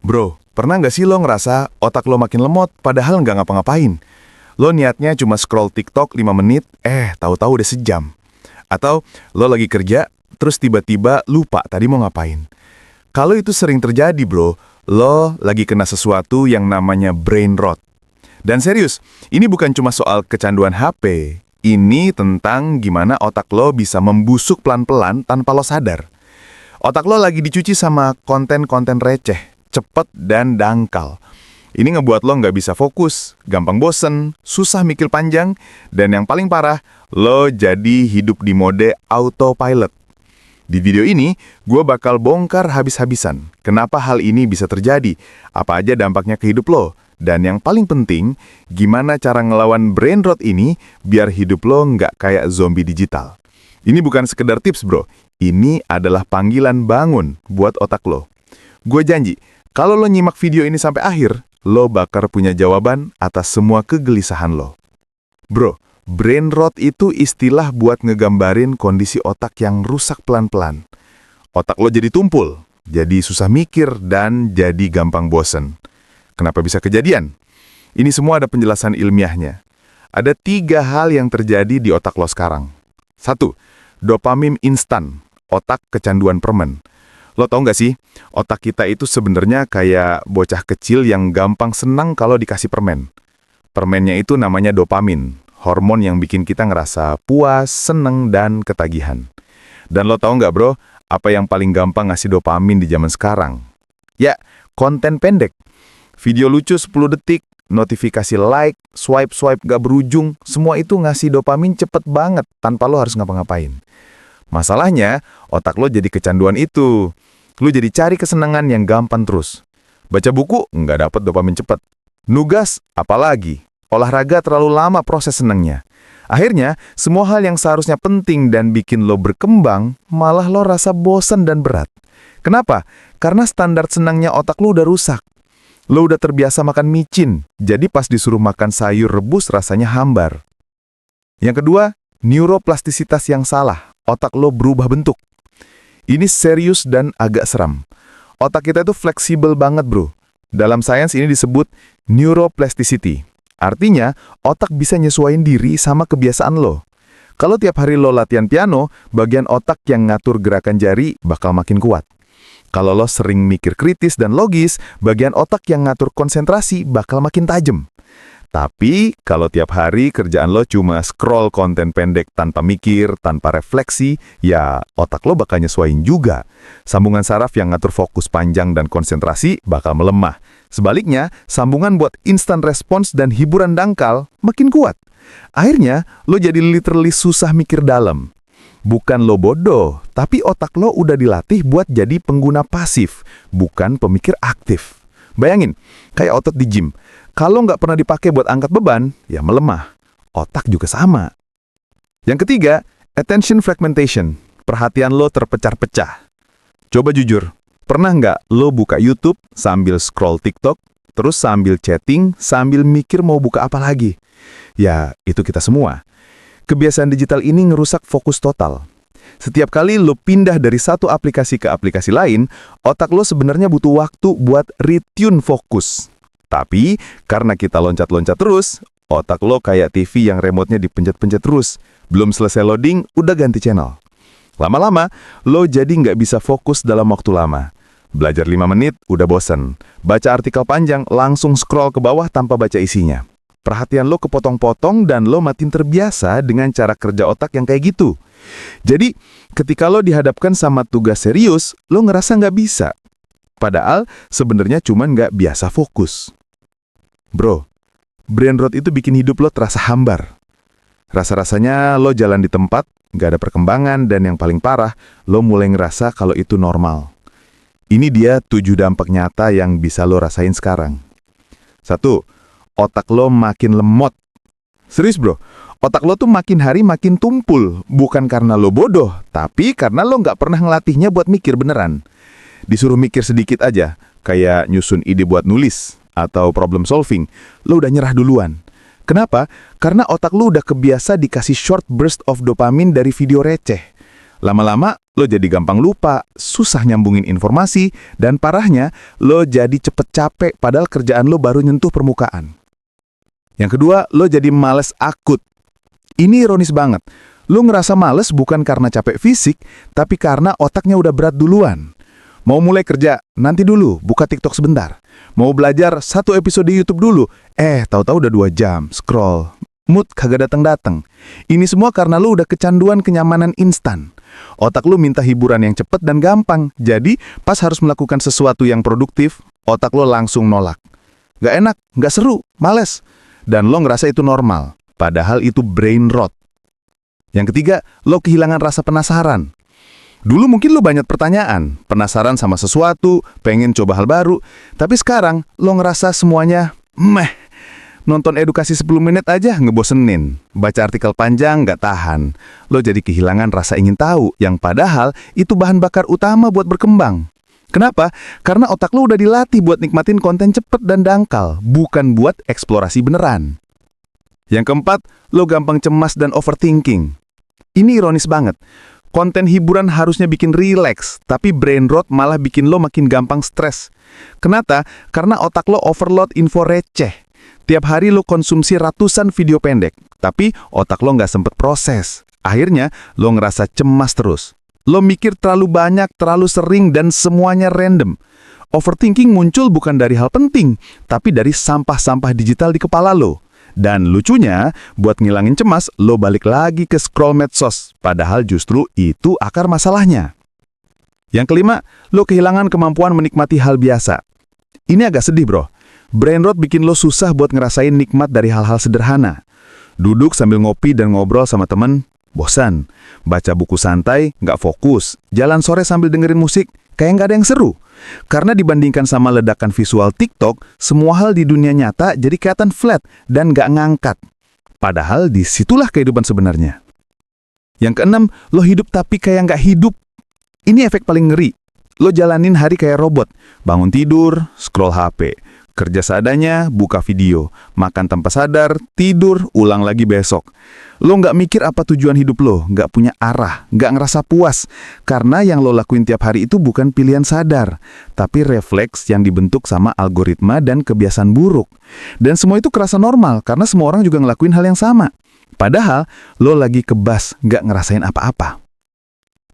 Bro, pernah nggak sih lo ngerasa otak lo makin lemot padahal nggak ngapa-ngapain? Lo niatnya cuma scroll TikTok 5 menit, tahu-tahu udah sejam. Atau lo lagi kerja, terus tiba-tiba lupa tadi mau ngapain. Kalau itu sering terjadi bro, lo lagi kena sesuatu yang namanya brain rot. Dan serius, ini bukan cuma soal kecanduan HP. Ini tentang gimana otak lo bisa membusuk pelan-pelan tanpa lo sadar. Otak lo lagi dicuci sama konten-konten receh, cepet dan dangkal. Ini ngebuat lo nggak bisa fokus, gampang bosen, susah mikir panjang, dan yang paling parah, lo jadi hidup di mode autopilot. Di video ini, gue bakal bongkar habis-habisan kenapa hal ini bisa terjadi, apa aja dampaknya ke hidup lo, dan yang paling penting, gimana cara ngelawan brain rot ini biar hidup lo nggak kayak zombie digital. Ini bukan sekedar tips bro, ini adalah panggilan bangun buat otak lo. Gue janji, kalau lo nyimak video ini sampai akhir, lo bakal punya jawaban atas semua kegelisahan lo. Bro, brain rot itu istilah buat ngegambarin kondisi otak yang rusak pelan-pelan. Otak lo jadi tumpul, jadi susah mikir, dan jadi gampang bosen. Kenapa bisa kejadian? Ini semua ada penjelasan ilmiahnya. Ada 3 hal yang terjadi di otak lo sekarang. 1. Dopamin instan, otak kecanduan permen. Lo tau nggak sih, otak kita itu sebenarnya kayak bocah kecil yang gampang senang kalau dikasih permen. Permennya itu namanya dopamin, hormon yang bikin kita ngerasa puas, seneng, dan ketagihan. Dan lo tau nggak bro, apa yang paling gampang ngasih dopamin di zaman sekarang? Ya, konten pendek. Video lucu 10 detik, notifikasi like, swipe gak berujung, semua itu ngasih dopamin cepet banget tanpa lo harus ngapa-ngapain. Masalahnya, otak lo jadi kecanduan itu. Lo jadi cari kesenangan yang gampang terus. Baca buku, nggak dapet dopamin cepet. Nugas, apalagi. Olahraga terlalu lama proses senangnya. Akhirnya, semua hal yang seharusnya penting dan bikin lo berkembang, malah lo rasa bosan dan berat. Kenapa? Karena standar senangnya otak lo udah rusak. Lo udah terbiasa makan micin, jadi pas disuruh makan sayur rebus rasanya hambar. Yang kedua, neuroplastisitas yang salah. Otak lo berubah bentuk. Ini serius dan agak seram. Otak kita itu fleksibel banget bro. Dalam sains ini disebut neuroplasticity. Artinya, otak bisa nyesuaiin diri sama kebiasaan lo. Kalau tiap hari lo latihan piano, bagian otak yang ngatur gerakan jari bakal makin kuat. Kalau lo sering mikir kritis dan logis, bagian otak yang ngatur konsentrasi bakal makin tajam. Tapi, kalau tiap hari kerjaan lo cuma scroll konten pendek tanpa mikir, tanpa refleksi, ya otak lo bakal nyesuaiin juga. Sambungan saraf yang ngatur fokus panjang dan konsentrasi bakal melemah. Sebaliknya, sambungan buat instant response dan hiburan dangkal makin kuat. Akhirnya, lo jadi literally susah mikir dalam. Bukan lo bodoh, tapi otak lo udah dilatih buat jadi pengguna pasif, bukan pemikir aktif. Bayangin, kayak otot di gym. Kalau nggak pernah dipakai buat angkat beban, ya melemah. Otak juga sama. Yang ketiga, attention fragmentation. Perhatian lo terpecah-pecah. Coba jujur, pernah nggak lo buka YouTube sambil scroll TikTok, terus sambil chatting, sambil mikir mau buka apa lagi? Ya, itu kita semua. Kebiasaan digital ini ngerusak fokus total. Setiap kali lo pindah dari satu aplikasi ke aplikasi lain, otak lo sebenarnya butuh waktu buat retune fokus. Tapi, karena kita loncat-loncat terus, otak lo kayak TV yang remote-nya dipencet-pencet terus. Belum selesai loading, udah ganti channel. Lama-lama, lo jadi nggak bisa fokus dalam waktu lama. Belajar 5 menit, udah bosen. Baca artikel panjang, langsung scroll ke bawah tanpa baca isinya. Perhatian lo kepotong-potong dan lo makin terbiasa dengan cara kerja otak yang kayak gitu. Jadi, ketika lo dihadapkan sama tugas serius, lo ngerasa nggak bisa. Padahal, sebenarnya cuman nggak biasa fokus. Bro, brain rot itu bikin hidup lo terasa hambar. Rasa-rasanya lo jalan di tempat, nggak ada perkembangan, dan yang paling parah, lo mulai ngerasa kalau itu normal. Ini dia 7 dampak nyata yang bisa lo rasain sekarang. 1. Otak lo makin lemot. Serius bro, otak lo tuh makin hari makin tumpul. Bukan karena lo bodoh, tapi karena lo nggak pernah ngelatihnya buat mikir beneran. Disuruh mikir sedikit aja, kayak nyusun ide buat nulis atau problem solving, lo udah nyerah duluan. Kenapa? Karena otak lo udah kebiasa dikasih short burst of dopamin dari video receh. Lama-lama, lo jadi gampang lupa, susah nyambungin informasi, dan parahnya, lo jadi cepet capek padahal kerjaan lo baru nyentuh permukaan. Yang kedua, lo jadi males akut. Ini ironis banget. Lo ngerasa males bukan karena capek fisik, tapi karena otaknya udah berat duluan. Mau mulai kerja, nanti dulu, buka TikTok sebentar. Mau belajar 1 episode YouTube dulu, tahu-tahu udah 2 jam, scroll. Mood kagak datang-datang. Ini semua karena lo udah kecanduan kenyamanan instan. Otak lo minta hiburan yang cepet dan gampang, jadi pas harus melakukan sesuatu yang produktif, otak lo langsung nolak. Gak enak, gak seru, males. Dan lo ngerasa itu normal, padahal itu brain rot. Yang ketiga, lo kehilangan rasa penasaran. Dulu mungkin lo banyak pertanyaan, penasaran sama sesuatu, pengen coba hal baru. Tapi sekarang lo ngerasa semuanya meh. Nonton edukasi 10 menit aja ngebosenin. Baca artikel panjang nggak tahan. Lo jadi kehilangan rasa ingin tahu, yang padahal itu bahan bakar utama buat berkembang. Kenapa? Karena otak lo udah dilatih buat nikmatin konten cepet dan dangkal, bukan buat eksplorasi beneran. Yang keempat, lo gampang cemas dan overthinking. Ini ironis banget. Konten hiburan harusnya bikin rileks, tapi brain rot malah bikin lo makin gampang stres. Kenapa? Karena otak lo overload info receh. Tiap hari lo konsumsi ratusan video pendek, tapi otak lo nggak sempet proses. Akhirnya, lo ngerasa cemas terus. Lo mikir terlalu banyak, terlalu sering, dan semuanya random. Overthinking muncul bukan dari hal penting, tapi dari sampah-sampah digital di kepala lo. Dan lucunya, buat ngilangin cemas, lo balik lagi ke scroll medsos. Padahal justru itu akar masalahnya. Yang kelima, lo kehilangan kemampuan menikmati hal biasa. Ini agak sedih, bro. Brain rot bikin lo susah buat ngerasain nikmat dari hal-hal sederhana. Duduk sambil ngopi dan ngobrol sama temen, bosan. Baca buku santai, nggak fokus. Jalan sore sambil dengerin musik, kayak nggak ada yang seru. Karena dibandingkan sama ledakan visual TikTok, semua hal di dunia nyata jadi kelihatan flat dan nggak ngangkat. Padahal disitulah kehidupan sebenarnya. Yang keenam, lo hidup tapi kayak nggak hidup. Ini efek paling ngeri. Lo jalanin hari kayak robot. Bangun tidur, scroll HP. Kerja seadanya, buka video. Makan tanpa sadar, tidur, ulang lagi besok. Lo nggak mikir apa tujuan hidup lo, nggak punya arah, nggak ngerasa puas. Karena yang lo lakuin tiap hari itu bukan pilihan sadar, tapi refleks yang dibentuk sama algoritma dan kebiasaan buruk. Dan semua itu kerasa normal, karena semua orang juga ngelakuin hal yang sama. Padahal, lo lagi kebas, nggak ngerasain apa-apa.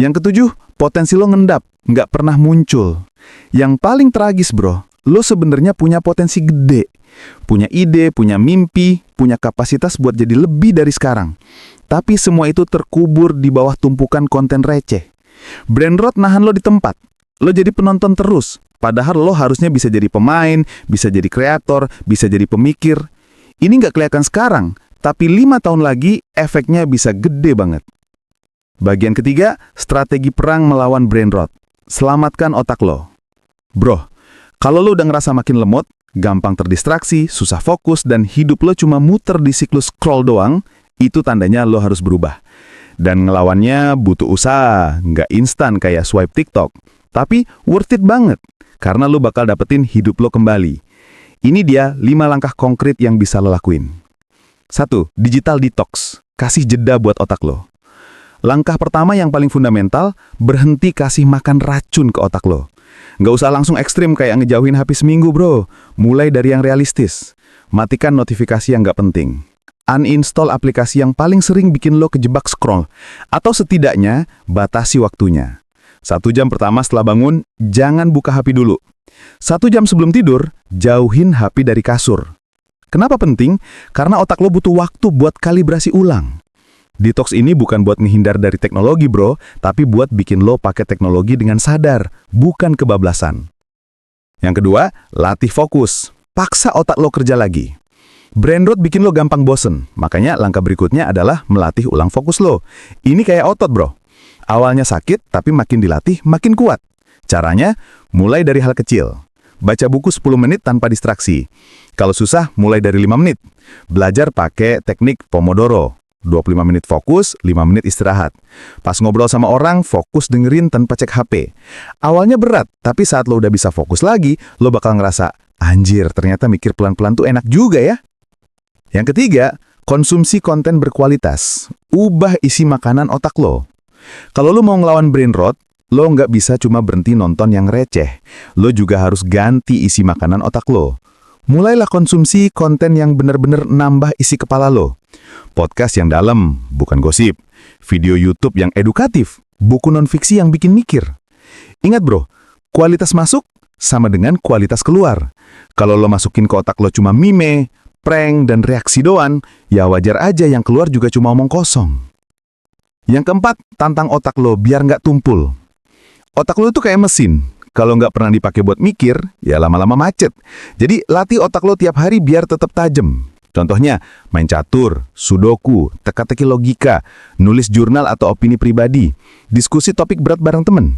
Yang ketujuh, potensi lo ngendap, nggak pernah muncul. Yang paling tragis, bro, lo sebenarnya punya potensi gede. Punya ide, punya mimpi, punya kapasitas buat jadi lebih dari sekarang. Tapi semua itu terkubur di bawah tumpukan konten receh. Brain rot nahan lo di tempat. Lo jadi penonton terus. Padahal lo harusnya bisa jadi pemain, bisa jadi kreator, bisa jadi pemikir. Ini nggak kelihatan sekarang, tapi 5 tahun lagi efeknya bisa gede banget. Bagian ketiga, strategi perang melawan brain rot. Selamatkan otak lo. Bro, kalau lo udah ngerasa makin lemot, gampang terdistraksi, susah fokus, dan hidup lo cuma muter di siklus scroll doang, itu tandanya lo harus berubah. Dan ngelawannya butuh usaha, nggak instan kayak swipe TikTok. Tapi worth it banget, karena lo bakal dapetin hidup lo kembali. Ini dia 5 langkah konkret yang bisa lo lakuin. 1. Digital detox. Kasih jeda buat otak lo. Langkah pertama yang paling fundamental, berhenti kasih makan racun ke otak lo. Nggak usah langsung ekstrim kayak ngejauhin HP seminggu, bro. Mulai dari yang realistis. Matikan notifikasi yang nggak penting. Uninstall aplikasi yang paling sering bikin lo kejebak scroll. Atau setidaknya, batasi waktunya. 1 jam pertama setelah bangun, jangan buka HP dulu. 1 jam sebelum tidur, jauhin HP dari kasur. Kenapa penting? Karena otak lo butuh waktu buat kalibrasi ulang. Detox ini bukan buat menghindar dari teknologi, bro, tapi buat bikin lo pakai teknologi dengan sadar, bukan kebablasan. Yang kedua, latih fokus. Paksa otak lo kerja lagi. Brain rot bikin lo gampang bosen, makanya langkah berikutnya adalah melatih ulang fokus lo. Ini kayak otot, bro. Awalnya sakit, tapi makin dilatih, makin kuat. Caranya, mulai dari hal kecil. Baca buku 10 menit tanpa distraksi. Kalau susah, mulai dari 5 menit. Belajar pakai teknik Pomodoro. 25 menit fokus, 5 menit istirahat. Pas ngobrol sama orang, fokus dengerin tanpa cek HP. Awalnya berat, tapi saat lo udah bisa fokus lagi, lo bakal ngerasa, anjir, ternyata mikir pelan-pelan tuh enak juga ya. Yang ketiga, konsumsi konten berkualitas. Ubah isi makanan otak lo. Kalau lo mau ngelawan brain rot, lo nggak bisa cuma berhenti nonton yang receh. Lo juga harus ganti isi makanan otak lo. Mulailah konsumsi konten yang benar-benar nambah isi kepala lo. Podcast yang dalam, bukan gosip. Video YouTube yang edukatif, buku non-fiksi yang bikin mikir. Ingat bro, kualitas masuk sama dengan kualitas keluar. Kalau lo masukin ke otak lo cuma meme, prank, dan reaksi doang, ya wajar aja yang keluar juga cuma omong kosong. Yang keempat, tantang otak lo biar nggak tumpul. Otak lo tuh kayak mesin. Kalau nggak pernah dipakai buat mikir, ya lama-lama macet. Jadi latih otak lo tiap hari biar tetap tajam. Contohnya, main catur, sudoku, teka-teki logika, nulis jurnal atau opini pribadi, diskusi topik berat bareng temen.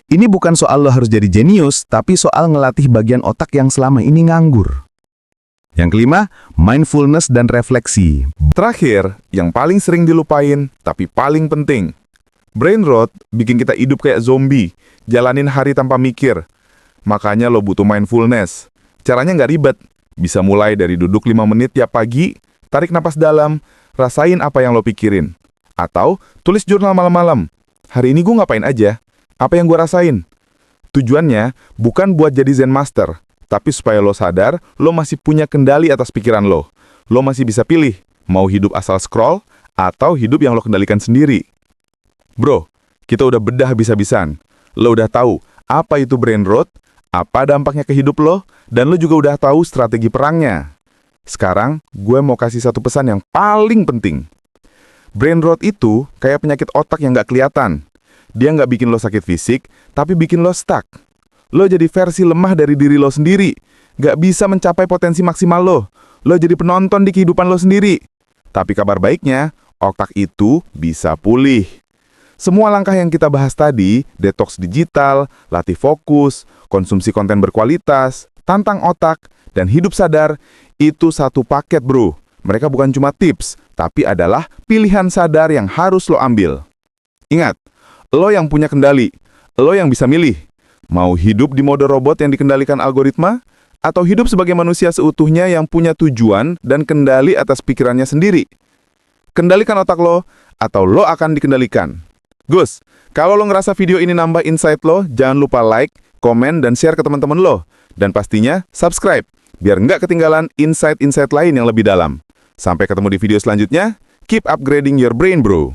Ini bukan soal lo harus jadi jenius, tapi soal ngelatih bagian otak yang selama ini nganggur. Yang kelima, mindfulness dan refleksi. Terakhir, yang paling sering dilupain, tapi paling penting. Brain rot bikin kita hidup kayak zombie, jalanin hari tanpa mikir. Makanya lo butuh mindfulness. Caranya nggak ribet. Bisa mulai dari duduk 5 menit tiap pagi, tarik napas dalam, rasain apa yang lo pikirin. Atau tulis jurnal malam-malam. Hari ini gue ngapain aja? Apa yang gue rasain? Tujuannya bukan buat jadi Zen Master, tapi supaya lo sadar, lo masih punya kendali atas pikiran lo. Lo masih bisa pilih, mau hidup asal scroll, atau hidup yang lo kendalikan sendiri. Bro, kita udah bedah habis-habisan. Lo udah tahu apa itu brain rot, apa dampaknya ke hidup lo, dan lo juga udah tahu strategi perangnya. Sekarang, gue mau kasih satu pesan yang paling penting. Brain rot itu kayak penyakit otak yang nggak kelihatan. Dia nggak bikin lo sakit fisik, tapi bikin lo stuck. Lo jadi versi lemah dari diri lo sendiri. Nggak bisa mencapai potensi maksimal lo. Lo jadi penonton di kehidupan lo sendiri. Tapi kabar baiknya, otak itu bisa pulih. Semua langkah yang kita bahas tadi, detoks digital, latih fokus, konsumsi konten berkualitas, tantang otak, dan hidup sadar, itu satu paket bro. Mereka bukan cuma tips, tapi adalah pilihan sadar yang harus lo ambil. Ingat, lo yang punya kendali, lo yang bisa milih. Mau hidup di mode robot yang dikendalikan algoritma, atau hidup sebagai manusia seutuhnya yang punya tujuan dan kendali atas pikirannya sendiri. Kendalikan otak lo, atau lo akan dikendalikan. Gus, kalau lo ngerasa video ini nambah insight lo, jangan lupa like, komen, dan share ke teman-teman lo. Dan pastinya subscribe, biar nggak ketinggalan insight-insight lain yang lebih dalam. Sampai ketemu di video selanjutnya, keep upgrading your brain bro.